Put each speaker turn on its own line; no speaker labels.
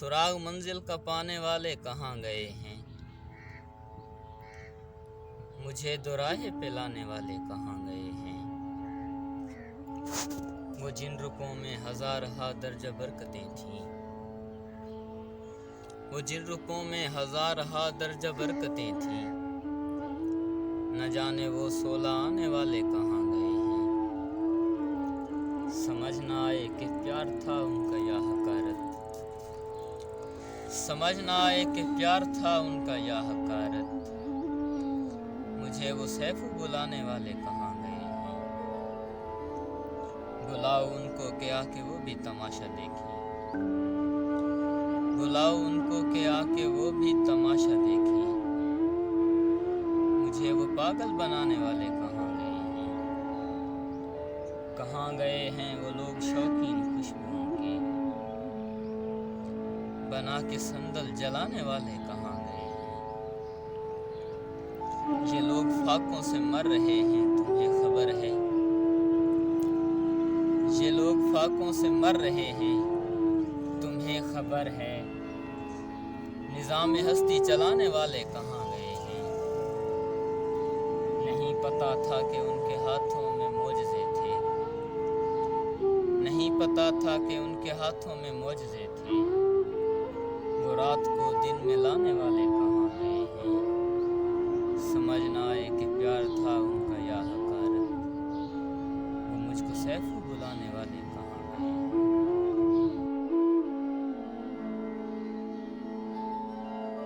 सुराग मंजिल का पाने वाले कहाँ गए हैं, मुझे दोराहे पे लाने वाले कहाँ गए हैं। वो जिन रुकों में हजार हा दर्जा बरकतें थीं, वो जिन रुकों में हजार हा दर्जा बरकतें थीं, न जाने वो 16 आने वाले कहाँ गए हैं। समझ न आए कि प्यार था उनका या हकारत, समझ न आए कि प्यार था उनका या हकारत, मुझे वो सैफू बुलाने वाले कहाँ गए हैं। बुलाओ उनको कि आके वो भी तमाशा देखें, बुलाओ उनको कि आके वो भी तमाशा देखें, मुझे वो पागल बनाने वाले कहाँ गए हैं। कहाँ गए हैं वो लोग शौकीन खुशबुओं के, बना के संदल जलाने वाले कहाँ गए हैं। ये लोग फाकों से मर रहे हैं तुम्हें खबर है, ये लोग फाकों से मर रहे हैं तुम्हें खबर है, निज़ाम हस्ती चलाने वाले कहाँ गए हैं। नहीं पता था कि उनके हाथों में मोजज़े थे, नहीं पता था कि उनके हाथों में मोजज़े थे, वो रात को दिन में लाने वाले कहाँ